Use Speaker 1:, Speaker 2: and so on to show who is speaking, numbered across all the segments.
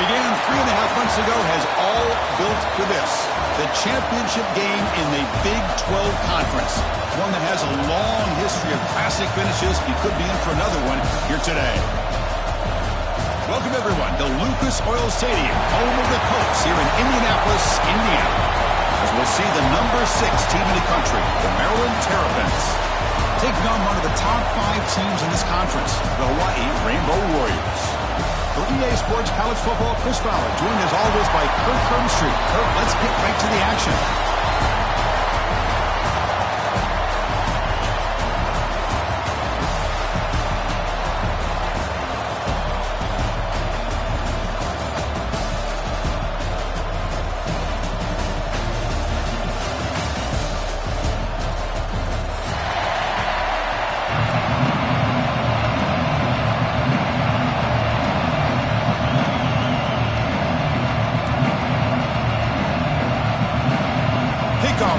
Speaker 1: began 3.5 months ago has all built to this. The championship game in the Big 12 Conference. One that has a long history of classic finishes. You could be in for another one here today. Welcome, everyone, to Lucas Oil Stadium, home of the Colts here in Indianapolis, Indiana. As we'll see the number 6 team in the country, the Maryland Terrapins, taking on one of the top 5 teams in this conference, the Hawaii Rainbow Warriors. For EA Sports College Football, Chris Fowler, joined as always by Kurt Street. Kurt, let's get right to the action.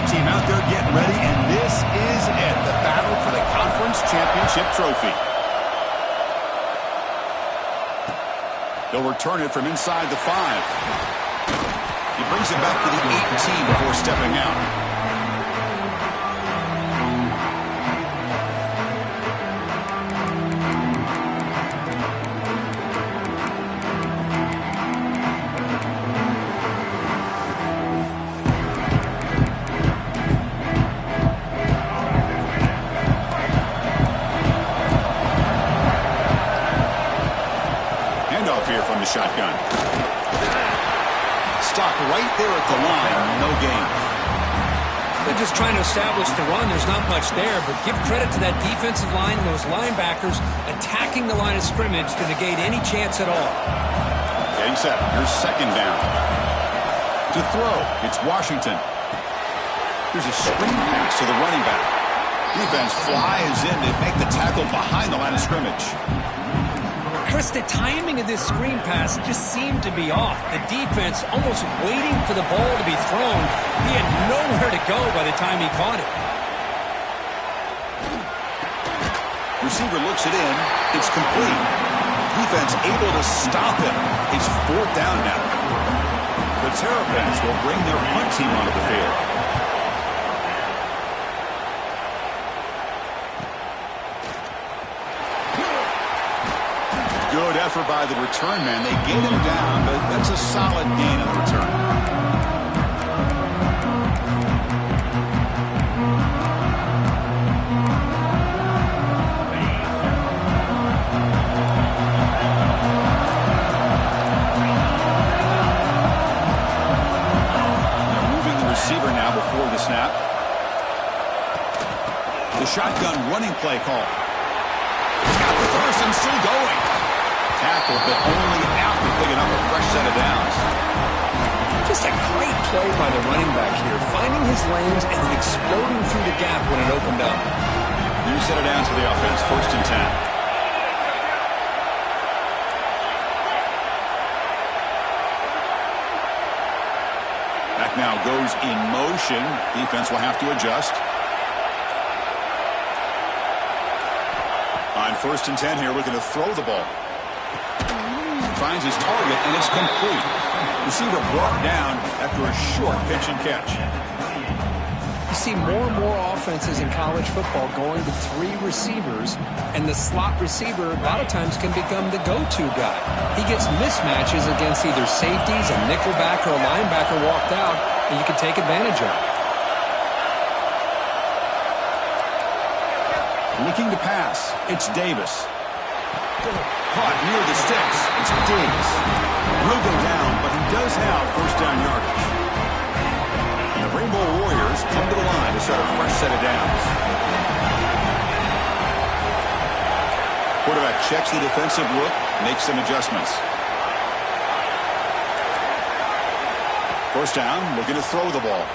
Speaker 1: Team out there getting ready, and this is it, the battle for the conference championship trophy. They'll return it from inside the 5. He brings it back to the 18 before stepping out. From the shotgun. Stopped right there at the line. No gain.
Speaker 2: They're just trying to establish the run. There's not much there, but give credit to that defensive line and those linebackers attacking the line of scrimmage to negate any chance at all.
Speaker 1: Getting set. Here's second down. To throw, it's Washington. Here's a screen pass to the running back. Defense flies in to make the tackle behind the line of scrimmage.
Speaker 2: Chris, the timing of this screen pass just seemed to be off. The defense almost waiting for the ball to be thrown. He had nowhere to go by the time he caught it.
Speaker 1: Receiver looks it in. It's complete. Defense able to stop him. He's 4th down now. The Terrapins will bring their punt team onto the field. Good effort by the return man. They gain him down, but that's a solid gain on the return. They're moving the receiver now before the snap. The shotgun running play call. He's got the first and still going. Tackle, but only after picking up a fresh set of downs.
Speaker 2: Just a great play by the running back here, finding his lanes and then exploding through the gap when it opened up.
Speaker 1: New set of downs for the offense, 1st and 10. Back now goes in motion. Defense will have to adjust. On 1st and 10 here, looking to throw the ball. Finds his target, and it's complete. Receiver brought down after a short pitch and catch.
Speaker 2: You see more and more offenses in college football going to 3 receivers, and the slot receiver a lot of times can become the go-to guy. He gets mismatches against either safeties, a nickelback, or a linebacker walked out, and you can take advantage of it.
Speaker 1: Looking to pass, it's Davis. Caught near the sticks. It's Diggs. He'll go down, but he does have 1st down yardage. And the Rainbow Warriors come to the line to start a fresh set of downs. Quarterback checks the defensive look, makes some adjustments. 1st down, looking to throw the ball.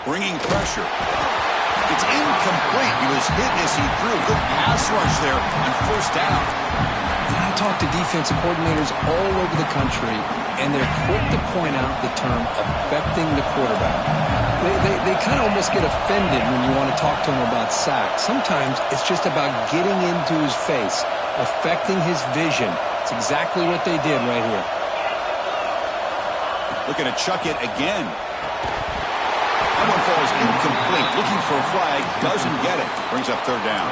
Speaker 1: Bringing pressure. It's incomplete. He was hit as he threw. Good pass rush there on 1st down.
Speaker 2: I talk to defensive coordinators all over the country, and they're quick to point out the term affecting the quarterback. They kind of almost get offended when you want to talk to them about sacks. Sometimes it's just about getting into his face, affecting his vision. It's exactly what they did right here.
Speaker 1: Looking to chuck it again. That one falls incomplete. Looking for a flag. Doesn't get it. Brings up third down.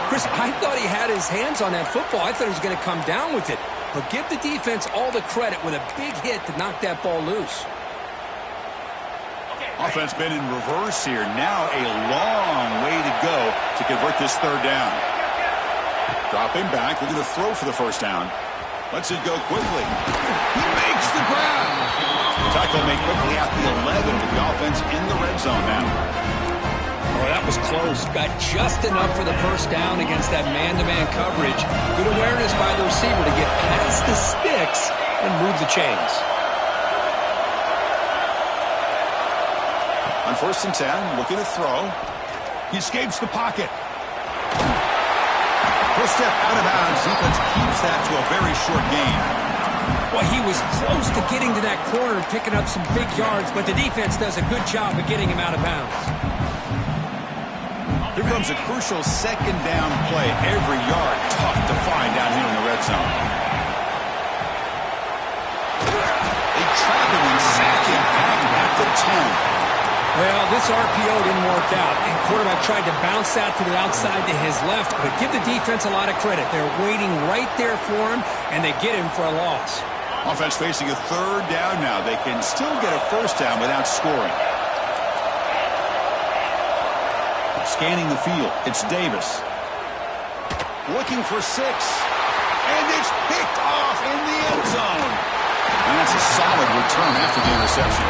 Speaker 2: Chris, I thought he had his hands on that football. I thought he was going to come down with it. But give the defense all the credit with a big hit to knock that ball loose.
Speaker 1: Offense been in reverse here. Now a long way to go to convert this third down. Dropping back, looking to throw for the first down. Lets it go quickly. He makes the grab. Tackle made quickly at the 11 with the offense in the red zone now.
Speaker 2: Oh, that was close. Got just enough for the first down against that man-to-man coverage. Good awareness by the receiver to get past the sticks and move the chains.
Speaker 1: On 1st and 10, looking to throw. He escapes the pocket. He'll step out of bounds. Defense keeps that to a very short gain.
Speaker 2: Well, he was close to getting to that corner and picking up some big yards, but the defense does a good job of getting him out of bounds.
Speaker 1: Here comes a crucial second down play. Every yard tough to find down here in the red zone. They trap him and sack him back at the 10.
Speaker 2: Well, this RPO didn't work out, and quarterback tried to bounce that to the outside to his left, but give the defense a lot of credit. They're waiting right there for him, and they get him for a loss.
Speaker 1: Offense facing a third down now. They can still get a first down without scoring. Scanning the field, it's Davis. Looking for 6, and it's picked off in the end zone. And that's a solid return after the interception.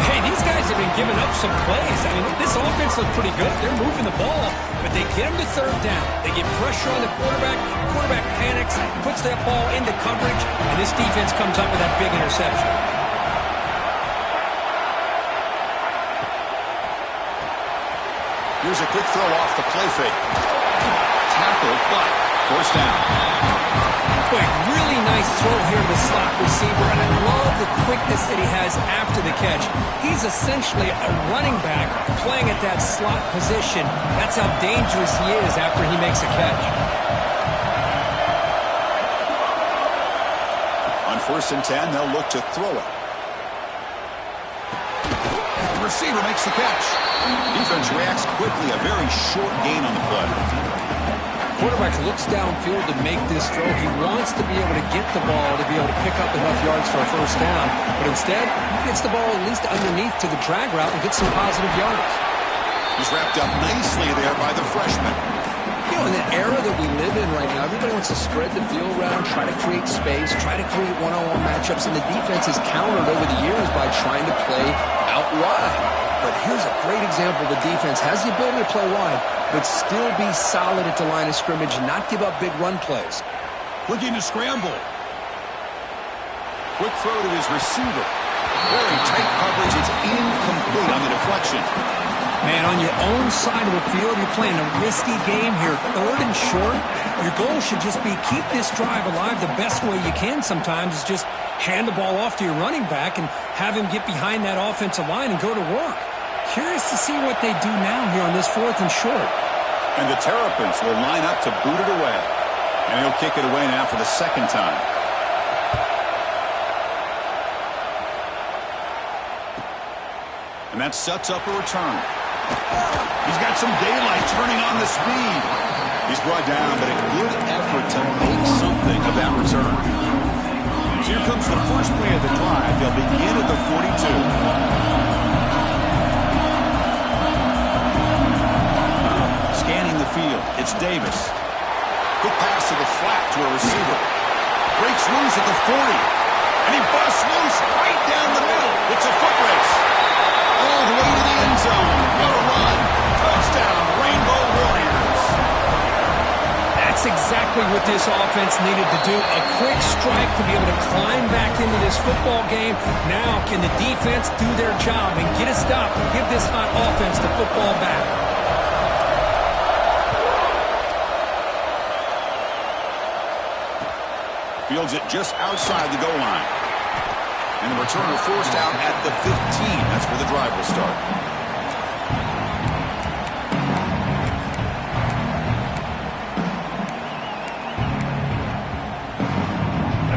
Speaker 2: Hey, these guys have been giving up some plays. I mean, this offense looked pretty good. They're moving the ball, but they get him to third down. They get pressure on the quarterback. Quarterback panics, puts that ball into coverage, and this defense comes up with that big interception.
Speaker 1: Here's a quick throw off the play fake. Tackle, but first down.
Speaker 2: Boy, really nice throw here to the slot receiver, and I love the quickness that he has after the catch. He's essentially a running back playing at that slot position. That's how dangerous he is after he makes a catch.
Speaker 1: On 1st and 10, they'll look to throw it. The receiver makes the catch. Defense reacts quickly, a very short gain on the play.
Speaker 2: Quarterback looks downfield to make this throw. He wants to be able to get the ball to be able to pick up enough yards for a first down, but instead, he gets the ball at least underneath to the drag route and gets some positive yards.
Speaker 1: He's wrapped up nicely there by the freshman.
Speaker 2: You know, in the era that we live in right now, everybody wants to spread the field around, try to create space, try to create one-on-one matchups, and the defense has countered over the years by trying to play out wide. But here's a great example. The defense has the ability to play wide, but still be solid at the line of scrimmage and not give up big run plays.
Speaker 1: Looking to scramble. Quick throw to his receiver. Very tight coverage. It's incomplete on the deflection.
Speaker 2: Man, on your own side of the field, you're playing a risky game here. 3rd and short. Your goal should just be keep this drive alive the best way you can sometimes is just hand the ball off to your running back and have him get behind that offensive line and go to work. Curious to see what they do now here on this 4th and short.
Speaker 1: And the Terrapins will line up to boot it away. And he'll kick it away now for the 2nd time. And that sets up a return. He's got some daylight turning on the speed. He's brought down, but a good effort to make something of that return. So here comes the first play of the drive. They'll begin at the 42. Scanning the field, it's Davis. Quick pass to the flat to a receiver. Breaks loose at the 40. And he busts loose right down the middle. It's a foot race. All the way to the end zone. What a run. Touchdown, Rainbow Warriors.
Speaker 2: That's exactly what this offense needed to do. A quick strike to be able to climb back into this football game. Now, can the defense do their job and get a stop and give this hot offense the football back?
Speaker 1: Fields it just outside the goal line. And the returner forced out at the 15. That's where the drive will start.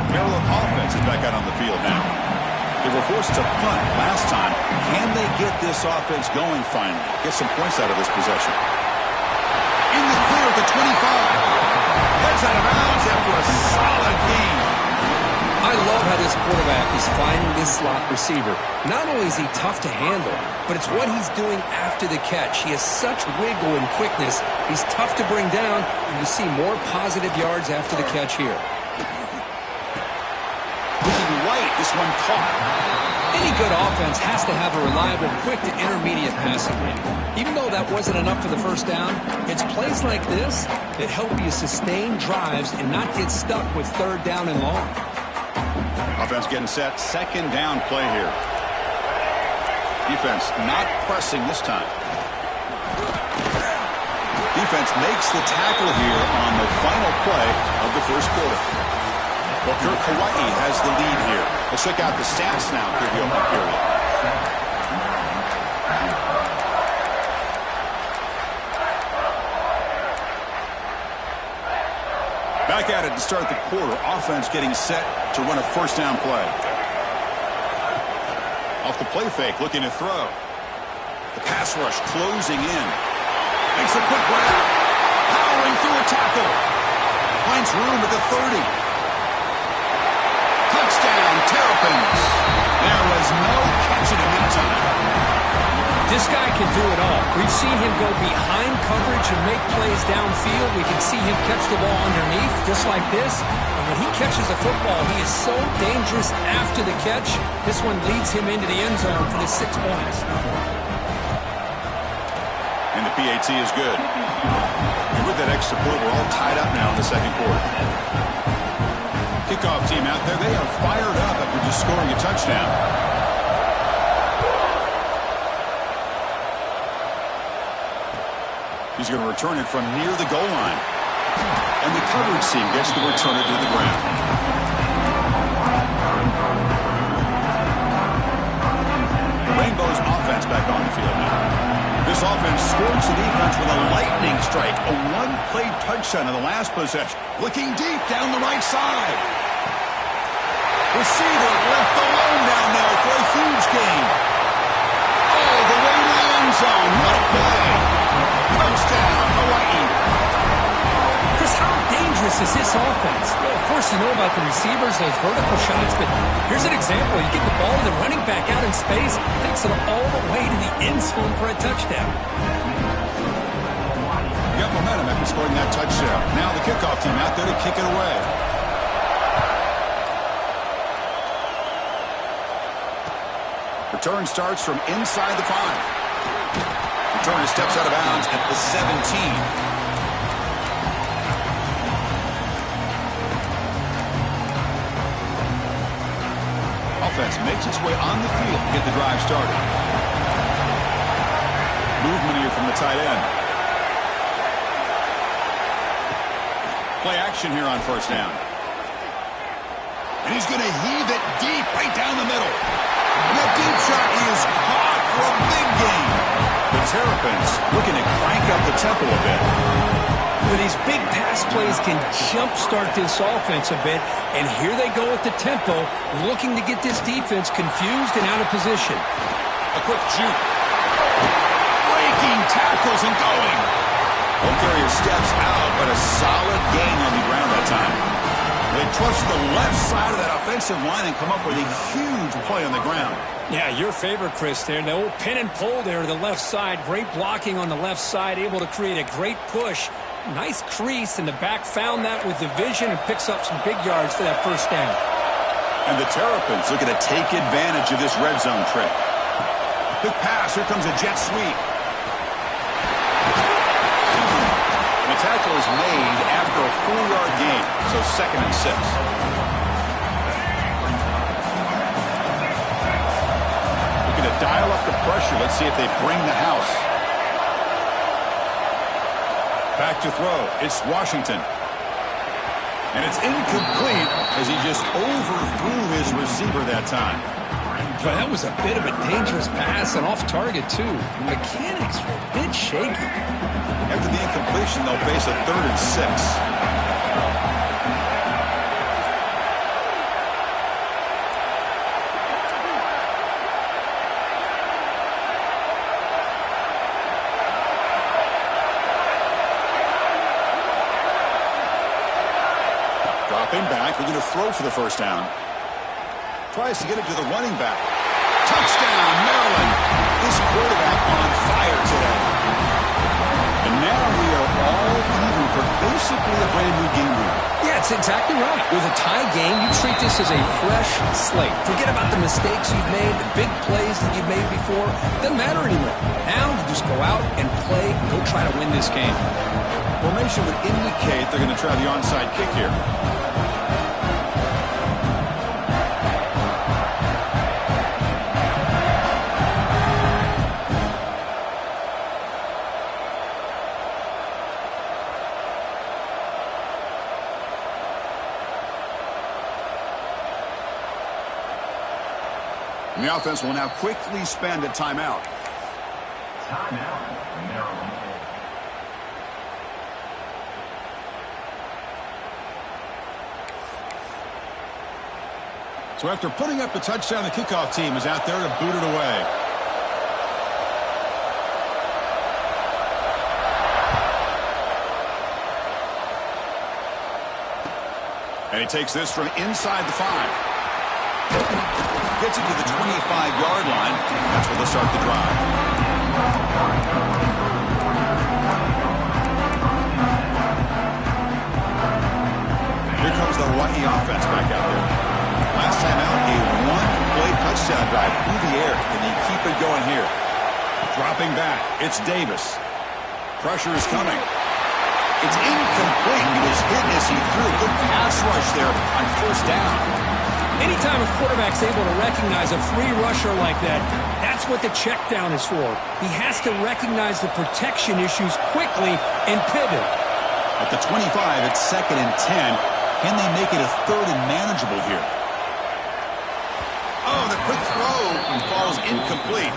Speaker 1: Maryland offense is back out on the field now. forced to punt last time. Can they get this offense going finally? Get some points out of this possession. In the clear at the 25. Heads out of bounds after a solid gain.
Speaker 2: I love how this quarterback is finding this slot receiver. Not only is he tough to handle, but it's what he's doing after the catch. He has such wiggle and quickness. He's tough to bring down, and you see more positive yards after the catch here.
Speaker 1: Looking right, this one caught.
Speaker 2: Any good offense has to have a reliable, quick to intermediate passing game. Even though that wasn't enough for the first down, it's plays like this that help you sustain drives and not get stuck with third down and long.
Speaker 1: Offense getting set. Second down play here. Defense not pressing this time. Defense makes the tackle here on the final play of the first quarter. Well, Kirk Hawaii has the lead here. Let's check out the stats now for the opening period. Back at it to start the quarter. Offense getting set to run a first down play. Off the play fake, looking to throw. The pass rush closing in. Makes a quick grab. Powering through a tackle. Finds room at the 30. Touchdown, Terrapins. There was no catching him in time.
Speaker 2: This guy can do it all. We've seen him go behind coverage and make plays downfield. We can see him catch the ball underneath, just like this. And when he catches the football, he is so dangerous after the catch. This one leads him into the end zone for the 6 points.
Speaker 1: And the PAT is good. And with that extra point, we're all tied up now in the second quarter. Kickoff team out there, they are fired up after just scoring a touchdown. He's going to return it from near the goal line. And the coverage team gets to return it to the ground. Rainbow's offense back on the field now. This offense scores the defense with a lightning strike. A one-play touchdown in the last possession. Looking deep down the right side. Receiver left alone down there for a huge gain. All the way to the end zone. What a play. Touchdown, Hawaii.
Speaker 2: Chris, how dangerous is this offense? Well, of course, you know about the receivers, those vertical shots, but here's an example. You get the ball and the running back out in space, takes it all the way to the end zone for a touchdown.
Speaker 1: You got momentum after scoring that touchdown. Now the kickoff team out there to kick it away. Return starts from inside the 5. Returner steps out of bounds at the 17. Offense makes its way on the field to get the drive started. Movement here from the tight end. Play action here on first down. And he's going to heave it deep right down the middle. And that deep shot is caught for a big gain. The Terrapins looking to crank up the tempo a bit.
Speaker 2: Well, these big pass plays can jumpstart this offense a bit, and here they go at the tempo, looking to get this defense confused and out of position.
Speaker 1: A quick juke. Breaking tackles and going. One carrier steps out, but a solid gain on the ground that time. They trust the left side of that offensive line and come up with a huge play on the ground.
Speaker 2: Yeah, your favorite, Chris, there. The old pin and pull there to the left side. Great blocking on the left side, able to create a great push. Nice crease, and the back found that with the vision and picks up some big yards for that first down.
Speaker 1: And the Terrapins looking to take advantage of this red zone trip. Quick pass, here comes a jet sweep. And the tackle is made after a 4-yard gain, so 2nd and 6. Looking to dial up the pressure. Let's see if they bring the house. Back to throw. It's Washington. And it's incomplete as he just overthrew his receiver that time.
Speaker 2: But that was a bit of a dangerous pass and off target, too. The mechanics were a bit shaky.
Speaker 1: After the incompletion, they'll face a 3rd and 6. Dropping back, looking to throw for the first down. Tries to get it to the running back. Touchdown, Maryland. This quarterback on fire today. And now we are all even for basically a brand new game here.
Speaker 2: Yeah, it's exactly right. With a tie game, you treat this as a fresh slate. Forget about the mistakes you've made, the big plays that you've made before. Doesn't matter anymore. Now you just go out and play, go try to win this game.
Speaker 1: Formation would indicate they're going to try the onside kick here. And the offense will now quickly spend a timeout.
Speaker 3: Timeout, Maryland.
Speaker 1: So after putting up the touchdown, the kickoff team is out there to boot it away. And he takes this from inside the 5. Gets it to the 25-yard line. That's where they'll start the drive. Here comes the Hawaii offense back out there. Last time out, a one-play touchdown drive through the air. Can they keep it going here? Dropping back. It's Davis. Pressure is coming. It's incomplete. He was hit as he threw a good pass rush there on first down.
Speaker 2: Anytime a quarterback's able to recognize a free rusher like that, that's what the check down is for. He has to recognize the protection issues quickly and pivot.
Speaker 1: At the 25, it's 2nd and 10. Can they make it a 3rd and manageable here? Oh, the quick throw falls incomplete.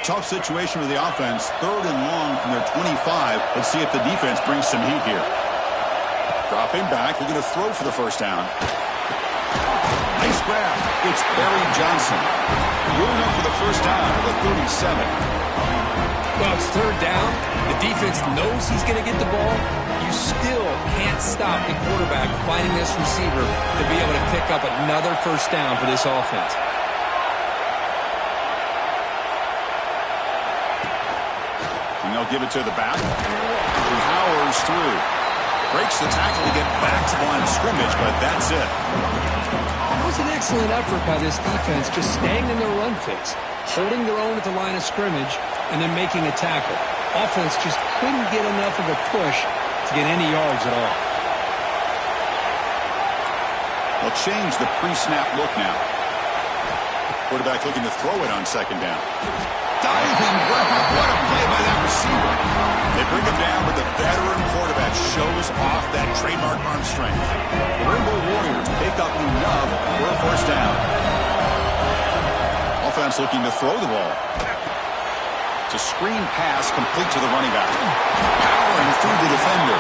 Speaker 1: Tough situation with the offense. 3rd and long from their 25. Let's see if the defense brings some heat here. Dropping back. They're going to throw for the first down. Nice grab. It's Barry Johnson. Moving up for the first down at the 37.
Speaker 2: Well, it's 3rd down. The defense knows he's going to get the ball. You still can't stop a quarterback finding this receiver to be able to pick up another first down for this offense.
Speaker 1: And they'll give it to the back. He powers through. Breaks the tackle to get back to the line of scrimmage, but that's it.
Speaker 2: That was an excellent effort by this defense, just staying in their run fits, holding their own at the line of scrimmage, and then making a tackle. Offense just couldn't get enough of a push to get any yards at all.
Speaker 1: They'll change the pre-snap look now. Quarterback looking to throw it on 2nd down. Diving grab. What a play by that receiver. They bring him down, but the veteran quarterback shows off that trademark arm strength. The Rainbow Warriors pick up enough for a first down. Offense looking to throw the ball. It's a screen pass complete to the running back. Powering through the defender.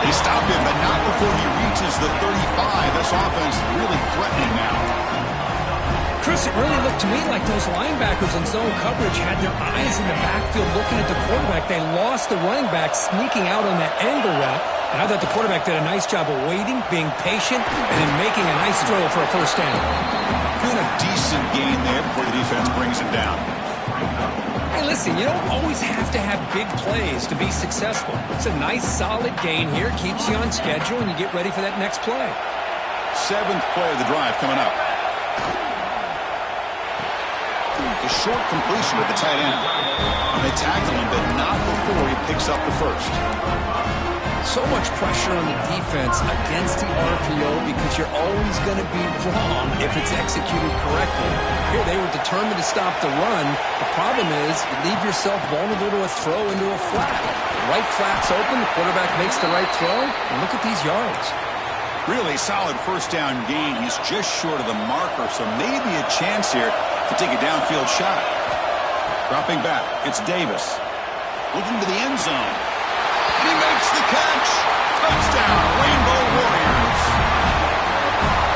Speaker 1: They stop him, but not before he reaches the 35. This offense really threatening now.
Speaker 2: Chris, it really looked to me like those linebackers in zone coverage had their eyes in the backfield looking at the quarterback. They lost the running back sneaking out on that angle route. And I thought the quarterback did a nice job of waiting, being patient, and then making a nice throw for a first down.
Speaker 1: Doing a decent gain there before the defense brings him down.
Speaker 2: Hey, listen, you don't always have to have big plays to be successful. It's a nice, solid gain here. Keeps you on schedule, and you get ready for that next play.
Speaker 1: 7th play of the drive coming up. The short completion with the tight end. And they tackle him, but not before he picks up the first.
Speaker 2: So much pressure on the defense against the RPO because you're always going to be wrong if it's executed correctly. Here, they were determined to stop the run. The problem is you leave yourself vulnerable to a throw into a flat. The right flat's open, the quarterback makes the right throw, and look at these yards.
Speaker 1: Really solid first down gain. He's just short of the marker, so maybe a chance here to take a downfield shot. Dropping back, it's Davis. Looking to the end zone. And he makes the catch. Touchdown, Rainbow Warriors.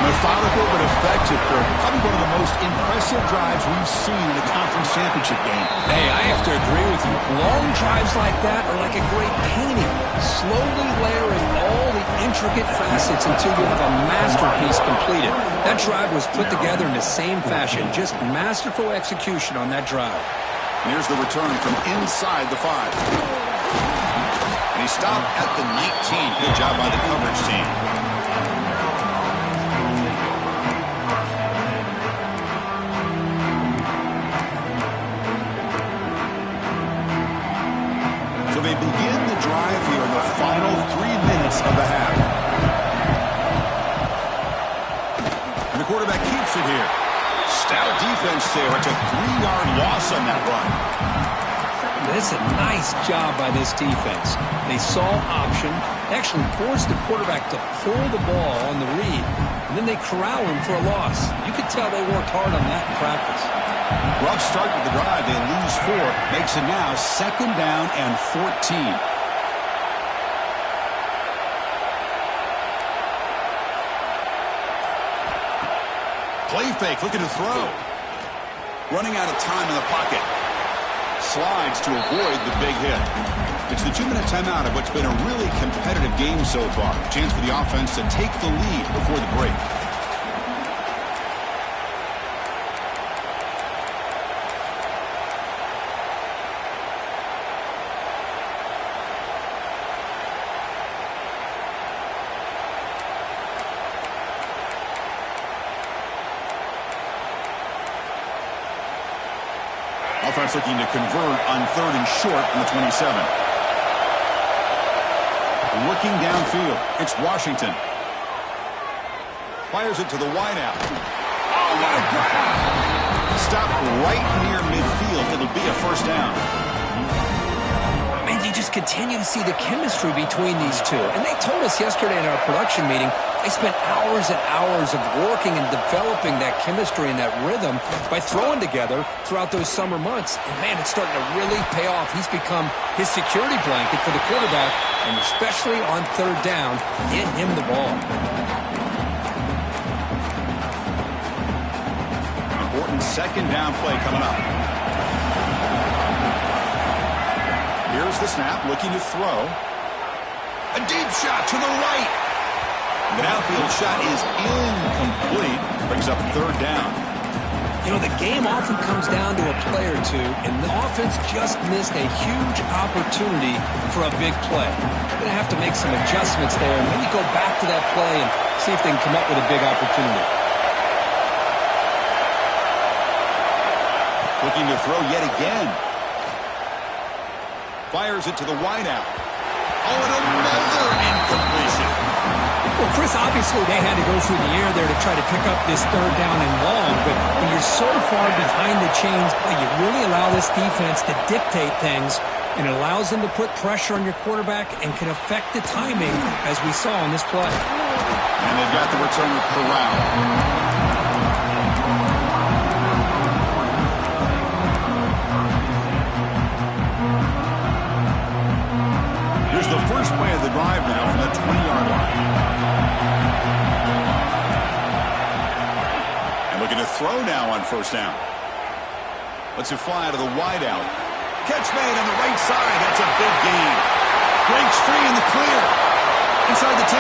Speaker 1: Methodical but effective, Kirk. Probably one of the most impressive drives we've seen in a conference championship game.
Speaker 2: Hey, I have to agree with you. Long drives like that are like a great painting. Slowly layering all the intricate facets until you have a masterpiece completed. That drive was put together in the same fashion. Just masterful execution on that drive.
Speaker 1: And here's the return from inside the 5. And he stopped at the 19. Good job by the coverage team. So they begin the drive here in the final 3 minutes of the half. And the quarterback keeps it here. Stout defense there. It's a 3-yard loss on that run.
Speaker 2: That's a nice job by this defense. They saw option, actually forced the quarterback to pull the ball on the read, and then they corral him for a loss. You could tell they worked hard on that in practice.
Speaker 1: Rough start with the drive. They lose 4. Makes it now 2nd down and 14. Play fake, looking to throw. Running out of time in the pocket. Slides to avoid the big hit. It's the 2-minute timeout of what's been a really competitive game so far. Chance for the offense to take the lead before the break. Offense looking to convert on 3rd and short from the 27. Looking downfield, it's Washington. Fires it to the wideout. Oh, what a grab! Stopped right near midfield. It'll be a 1st down.
Speaker 2: Man, you just continue to see the chemistry between these two. And they told us yesterday in our production meeting, they spent hours and hours of working and developing that chemistry and that rhythm by throwing together throughout those summer months. And, man, it's starting to really pay off. He's become his security blanket for the quarterback, and especially on 3rd down, get him the ball.
Speaker 1: Important 2nd down play coming up. Here's the snap, looking to throw. A deep shot to the right. The downfield shot is incomplete. Brings up 3rd down.
Speaker 2: You know, the game often comes down to a play or two, and the offense just missed a huge opportunity for a big play. They're going to have to make some adjustments there and maybe go back to that play and see if they can come up with a big opportunity.
Speaker 1: Looking to throw yet again. Fires it to the wideout. Oh, and another incompletion.
Speaker 2: Well, Chris, obviously they had to go through the air there to try to pick up this 3rd down and long, but when you're so far behind the chains, boy, you really allow this defense to dictate things, and it allows them to put pressure on your quarterback and can affect the timing, as we saw on this play.
Speaker 1: And they've got the returner corralled. Here's the first play of the drive now from the 20-yard line. And looking to throw now on 1st down. Lets it fly out of the wideout. Catch made on the right side. That's a big gain. Breaks free in the clear. Inside the 10.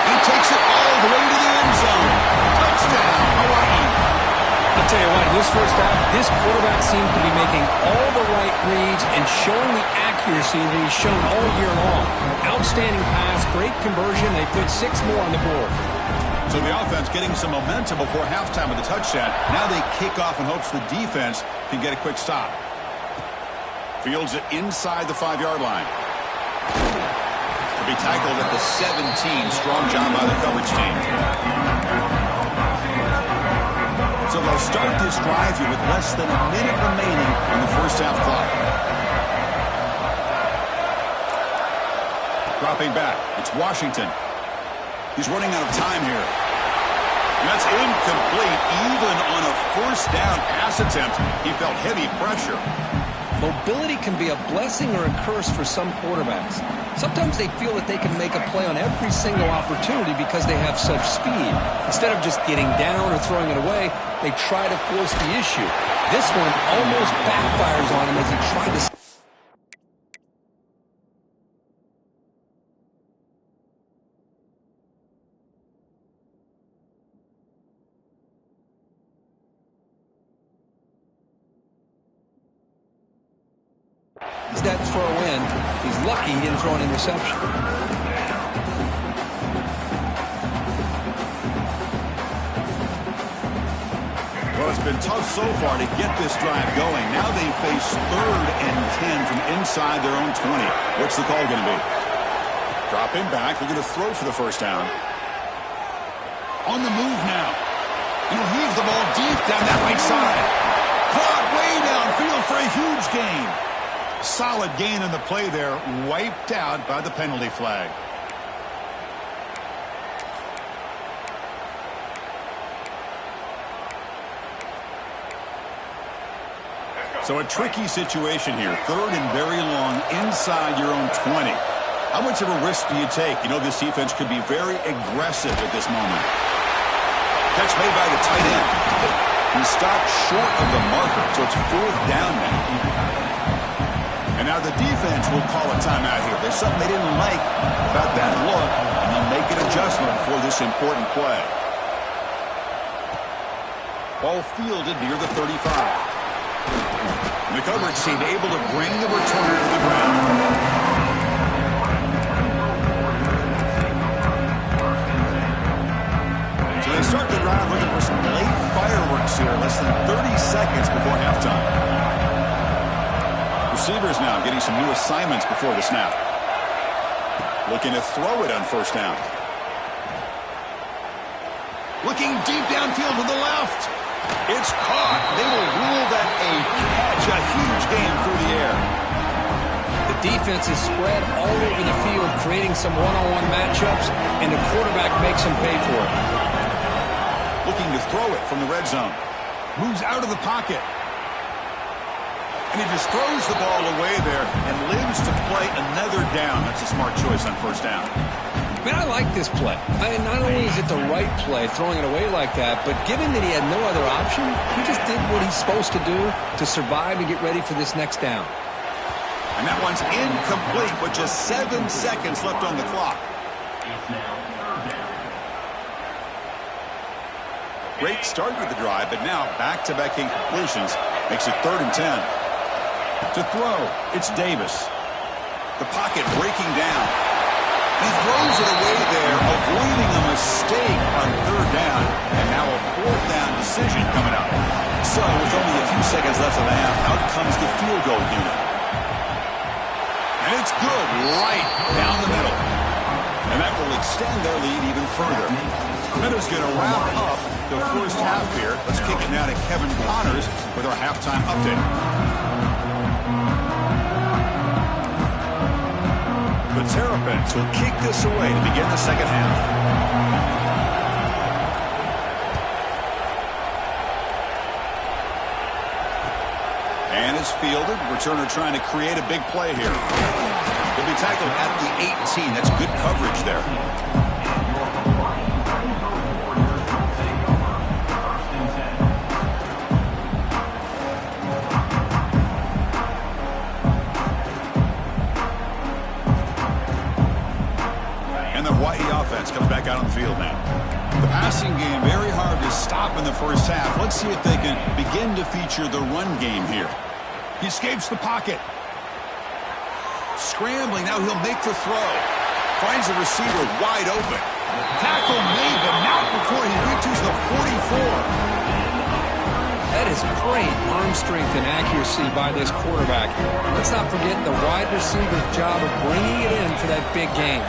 Speaker 1: He takes it all the way to the end zone. Touchdown, Hawaii.
Speaker 2: I'll tell you what, in this 1st half, this quarterback seems to be making all the right reads and showing the accuracy that he's shown all year long. Outstanding pass, great conversion. They put 6 more on the board.
Speaker 1: So the offense getting some momentum before halftime with a touchdown. Now they kick off in hopes the defense can get a quick stop. Fields it inside the 5-yard line. To be tackled at the 17. Strong job by the coverage team. So they'll start this drive here with less than a minute remaining on the 1st half clock. Dropping back, it's Washington. He's running out of time here. And that's incomplete. Even on a 1st down pass attempt, he felt heavy pressure.
Speaker 2: Mobility can be a blessing or a curse for some quarterbacks. Sometimes they feel that they can make a play on every single opportunity because they have such speed. Instead of just getting down or throwing it away, they try to force the issue. This one almost backfires on him as he tried to... that throw in. He's lucky he didn't throw an interception.
Speaker 1: Well, it's been tough so far to get this drive going. Now they face 3rd and 10 from inside their own 20. What's the call going to be? Dropping back. They're going to throw for the first down. On the move now. He'll heave the ball deep down that right side. Caught way downfield for a huge gain. Solid gain on the play there, wiped out by the penalty flag. So a tricky situation here. 3rd and very long inside your own 20. How much of a risk do you take? You know this defense could be very aggressive at this moment. Catch made by the tight end. He stopped short of the marker, so it's 4th down now. And now the defense will call a timeout here. There's something they didn't like about that look, and they'll make an adjustment for this important play. Ball fielded near the 35. And the coverage team able to bring the returner to the ground. So they start the drive looking for some late fireworks here, less than 30 seconds before halftime. Receivers now getting some new assignments before the snap. Looking to throw it on first down. Looking deep downfield to the left. It's caught. They will rule that a catch, a huge gain through the air.
Speaker 2: The defense is spread all over the field, creating some one-on-one matchups, and the quarterback makes them pay for it.
Speaker 1: Looking to throw it from the red zone. Moves out of the pocket. And he just throws the ball away there and lives to play another down. That's a smart choice on first down.
Speaker 2: Man, I like this play. Not only is it the right play, throwing it away like that, but given that he had no other option, he just did what he's supposed to do to survive and get ready for this next down.
Speaker 1: And that one's incomplete with just 7 seconds left on the clock. Great start with the drive, but now back-to-back incompletions makes it 3rd and 10. To throw, it's Davis. The pocket breaking down. He throws it away there, avoiding a mistake on 3rd down. And now a 4th down decision coming up. So with only a few seconds left in the half, out comes the field goal unit. And it's good right down the middle. And that will extend their lead even further. Minnows going to wrap up the first half here. Let's kick it now to Kevin Connors with our halftime update. The Terrapins will kick this away to begin the second half. And is fielded. Returner trying to create a big play here. He'll be tackled at the 18. That's good coverage there. Comes back out on the field now. The passing game very hard to stop in the first half. Let's see if they can begin to feature the run game here. He escapes the pocket. Scrambling, now he'll make the throw. Finds the receiver wide open. Tackle made, but not before he reaches the 44.
Speaker 2: That is great arm strength and accuracy by this quarterback. Let's not forget the wide receiver's job of bringing it in for that big game.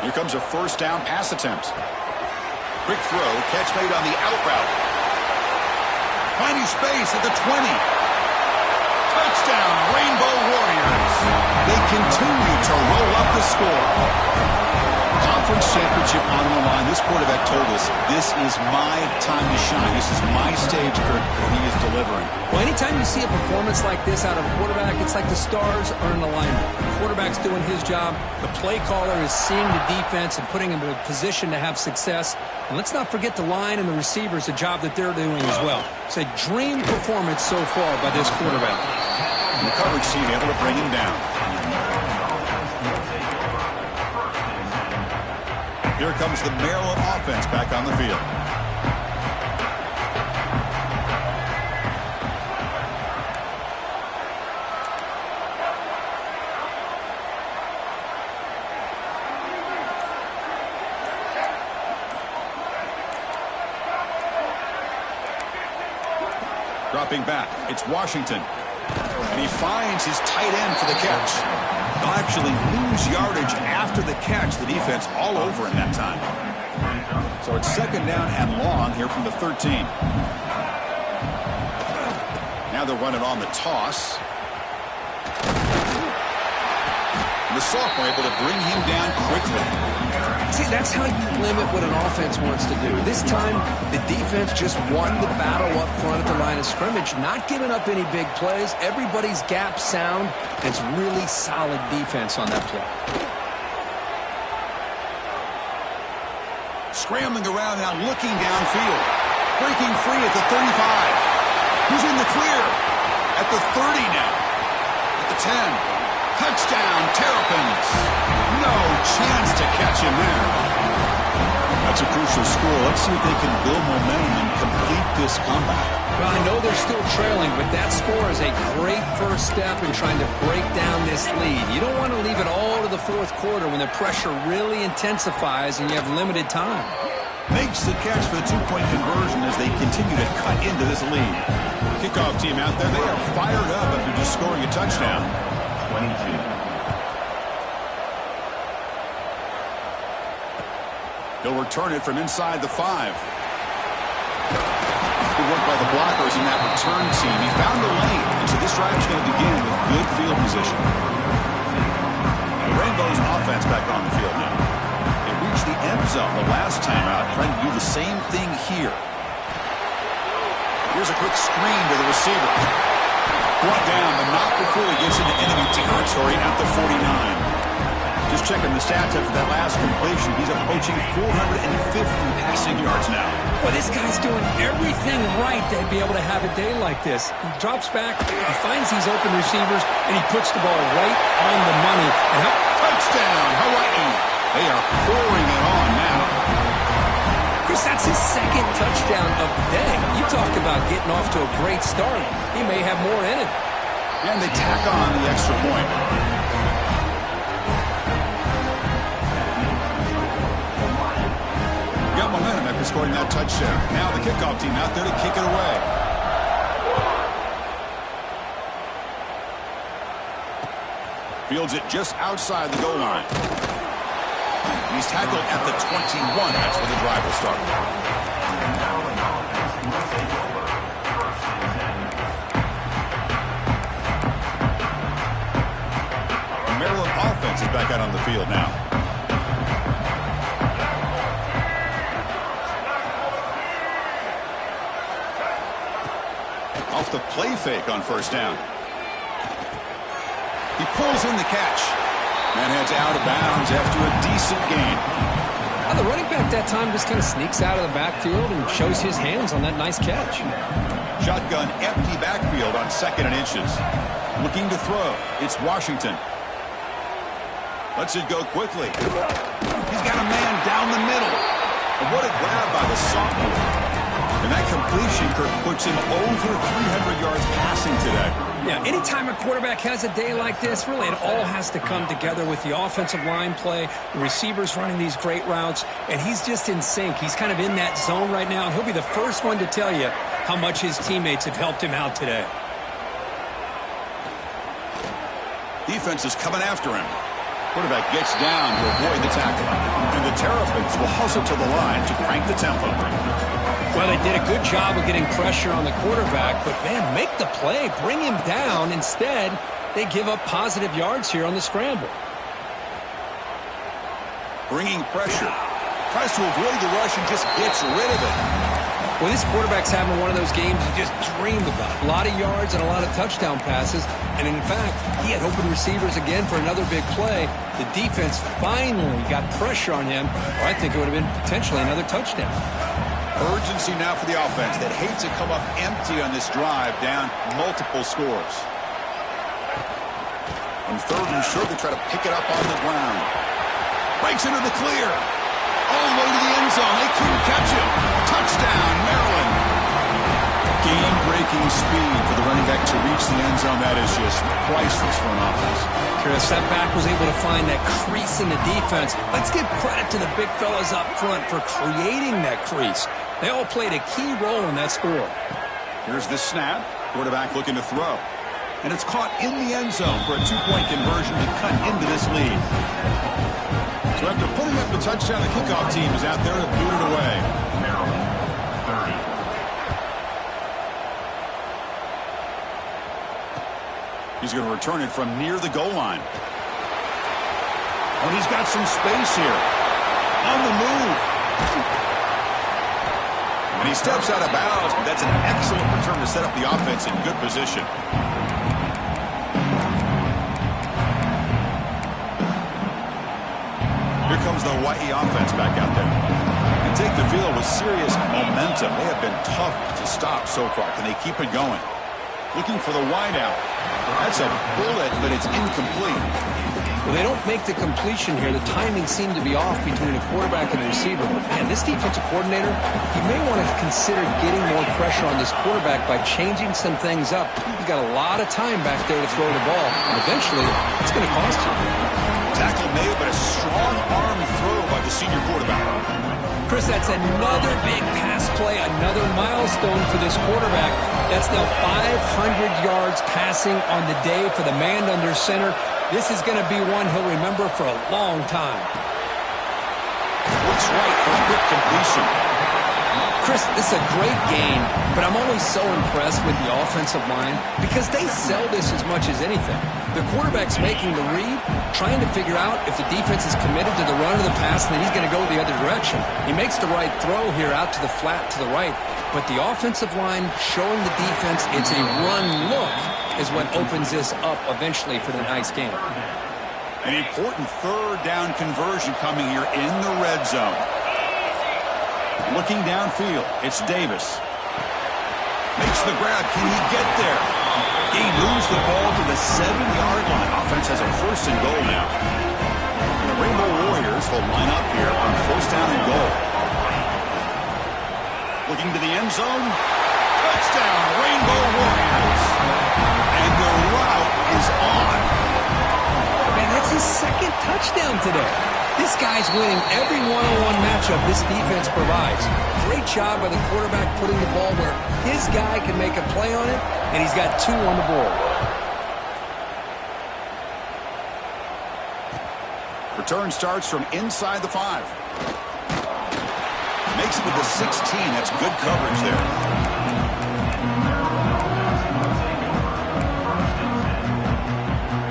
Speaker 1: Here comes a first down pass attempt. Quick throw, catch made on the out route. Finding space at the 20. Touchdown, Rainbow Warriors. They continue to roll up the score. Conference championship on the line. This quarterback told us This is my time to shine. This is my stage, Kurt, and he is delivering.
Speaker 2: Well, anytime you see a performance like this out of a quarterback, it's like the stars are in alignment. The quarterback's doing his job. The play caller is seeing the defense and putting him in a position to have success. And let's not forget the line and the receivers, the job that they're doing as well. It's a dream performance so far by this quarterback.
Speaker 1: And the coverage team able to bring him down. Here comes the Maryland offense back on the field. Dropping back, it's Washington. And he finds his tight end for the catch. They'll actually lose yardage after the catch. The defense all over in that time. So it's second down and long here from the 13. Now they're running on the toss. And the sophomore able to bring him down quickly.
Speaker 2: See, that's how you limit what an offense wants to do. This time, the defense just won the battle up front at the line of scrimmage, not giving up any big plays. Everybody's gap sound. It's really solid defense on that play.
Speaker 1: Scrambling around now, looking downfield. Breaking free at the 35. Who's in the clear? At the 30 now. At the 10. Touchdown, Terrapins. No chance to catch him there. That's a crucial score. Let's see if they can build momentum and complete this comeback.
Speaker 2: Well, I know they're still trailing, but that score is a great first step in trying to break down this lead. You don't want to leave it all to the fourth quarter when the pressure really intensifies and you have limited time.
Speaker 1: Makes the catch for the two-point conversion as they continue to cut into this lead. Kickoff team out there, they are fired up after just scoring a touchdown.
Speaker 3: 22.
Speaker 1: He'll return it from inside the 5. Good work by the blockers in that return team. He found the lane, and so this drive is going to begin with good field position. The Rainbows offense back on the field now. They reached the end zone the last time out, trying to do the same thing here. Here's a quick screen to the receiver. Brought down, but not before he gets into enemy territory at the 49. Just checking the stats after that last completion. He's approaching 450 passing yards now.
Speaker 2: Well, this guy's doing everything right to be able to have a day like this. He drops back, he finds these open receivers, and he puts the ball right on the money. And
Speaker 1: touchdown, Hawaii. They are pouring it on now.
Speaker 2: Chris, that's his second touchdown of the day. You talk about getting off to a great start. He may have more in it.
Speaker 1: And they tack on the extra point. Got momentum after scoring that touchdown. Now the kickoff team out there to kick it away. Fields it just outside the goal line. He's tackled at the 21. That's where the drive will start. The Maryland offense is back out on the field now. Off the play fake on first down. He pulls in the catch. And heads out of bounds after a decent gain.
Speaker 2: Well, the running back that time just kind of sneaks out of the backfield and shows his hands on that nice catch.
Speaker 1: Shotgun empty backfield on 2nd and inches. Looking to throw. It's Washington. Lets it go quickly. He's got a man down the middle. And what a grab by the sophomore. And that completion, Kirk, puts him over 300 yards passing today.
Speaker 2: Yeah, anytime a quarterback has a day like this, really it all has to come together with the offensive line play, the receivers running these great routes, and he's just in sync. He's kind of in that zone right now, and he'll be the first one to tell you how much his teammates have helped him out today.
Speaker 1: Defense is coming after him. Quarterback gets down to avoid the tackle. And the Terrapins will hustle to the line to crank the tempo.
Speaker 2: Well, they did a good job of getting pressure on the quarterback, but, man, make the play, bring him down. Instead, they give up positive yards here on the scramble.
Speaker 1: Bringing pressure. tries to avoid the rush and just gets rid of it.
Speaker 2: Well, this quarterback's having one of those games you just dreamed about. A lot of yards and a lot of touchdown passes. And in fact, he had open receivers again for another big play. The defense finally got pressure on him, or I think it would have been potentially another touchdown.
Speaker 1: Urgency now for the offense that hates to come up empty on this drive, down multiple scores. On third and short, they try to pick it up on the ground. Breaks into the clear. All the way to the end zone. They couldn't catch him. Touchdown, Maryland. Game-breaking speed for the running back to reach the end zone. That is just priceless for an offense.
Speaker 2: Chris, that back was able to find that crease in the defense. Let's give credit to the big fellas up front for creating that crease. They all played a key role in that score.
Speaker 1: Here's the snap. Quarterback looking to throw. And it's caught in the end zone for a two-point conversion to cut into this lead. So after putting up the touchdown, the kickoff team is out there to boot it away.
Speaker 3: Maryland, 30.
Speaker 1: He's going to return it from near the goal line. Oh, he's got some space here. On the move. And he steps out of bounds, but that's an excellent return to set up the offense in good position. Here comes the Hawaii offense back out there. And take the field with serious momentum. They have been tough to stop so far. Can they keep it going? Looking for the wideout. That's a bullet, but it's incomplete.
Speaker 2: Well, they don't make the completion here. The timing seemed to be off between the quarterback and the receiver. Man, this defensive coordinator, he may want to consider getting more pressure on this quarterback by changing some things up. He's got a lot of time back there to throw the ball. And eventually, it's going to cost him.
Speaker 1: Tackle made, but a strong arm throw by the senior quarterback.
Speaker 2: Chris, that's another big pass play, another milestone for this quarterback. That's now 500 yards passing on the day for the man under center. This is going to be one he'll remember for a long time.
Speaker 1: Looks right for a quick completion.
Speaker 2: Chris, this is a great game, but I'm always so impressed with the offensive line because they sell this as much as anything. The quarterback's making the read, trying to figure out if the defense is committed to the run or the pass, and then he's going to go the other direction. He makes the right throw here out to the flat to the right, but the offensive line showing the defense it's a run look is what opens this up eventually for the nice game.
Speaker 1: An important third down conversion coming here in the red zone. Looking downfield, it's Davis. Makes the grab. Can he get there? He moves the ball to the 7-yard line. Offense has a first and goal now. And the Rainbow Warriors will line up here on first down and goal. Looking to the end zone. Touchdown, Rainbow Warriors. And the route is on.
Speaker 2: Man, that's his second touchdown today. This guy's winning every one-on-one matchup this defense provides. Great job by the quarterback putting the ball where his guy can make a play on it, and he's got 2 on the board.
Speaker 1: Return starts from inside the 5. Makes it with the 16. That's good coverage there.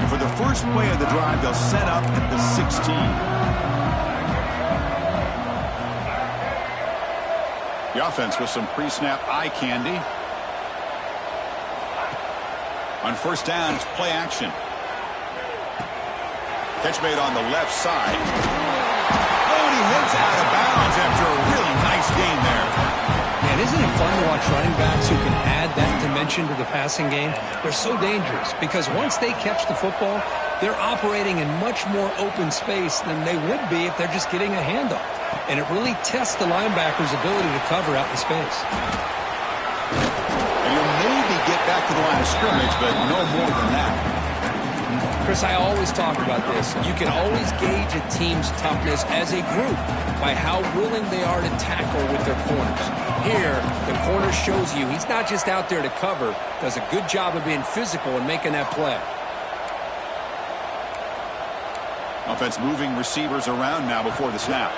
Speaker 1: And for the first play of the drive, they'll set up at the 16. The offense with some pre-snap eye candy. On first down, it's play action. Catch made on the left side. Oh, and he hits out of bounds after a really nice game there.
Speaker 2: Man, isn't it fun to watch running backs who can add that dimension to the passing game? They're so dangerous because once they catch the football, they're operating in much more open space than they would be if they're just getting a handoff. And it really tests the linebacker's ability to cover out in space.
Speaker 1: And you'll maybe get back to the line of scrimmage, but no more than that.
Speaker 2: Chris, I always talk about this. You can always gauge a team's toughness as a group by how willing they are to tackle with their corners. Here, the corner shows you he's not just out there to cover, does a good job of being physical and making that play.
Speaker 1: Offense moving receivers around now before the snap.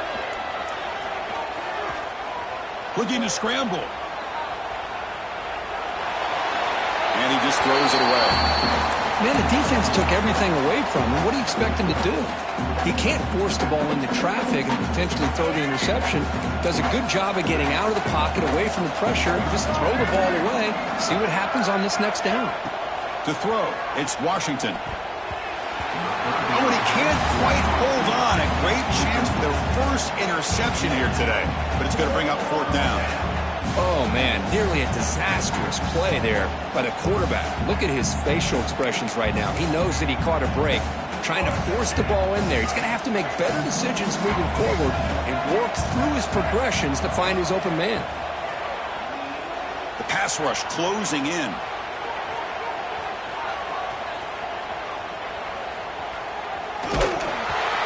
Speaker 1: Looking to scramble. And he just throws it away.
Speaker 2: Man, the defense took everything away from him. What do you expect him to do? He can't force the ball into traffic and potentially throw the interception. Does a good job of getting out of the pocket, away from the pressure. Just throw the ball away. See what happens on this next down.
Speaker 1: To throw, it's Washington. Oh, and he can't quite hold on. A great chance for their first interception here today. But it's going to bring up 4th down.
Speaker 2: Oh, man, nearly a disastrous play there by the quarterback. Look at his facial expressions right now. He knows that he caught a break, trying to force the ball in there. He's going to have to make better decisions moving forward and work through his progressions to find his open man.
Speaker 1: The pass rush closing in.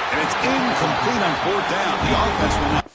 Speaker 1: And it's incomplete on 4th down. The offense will now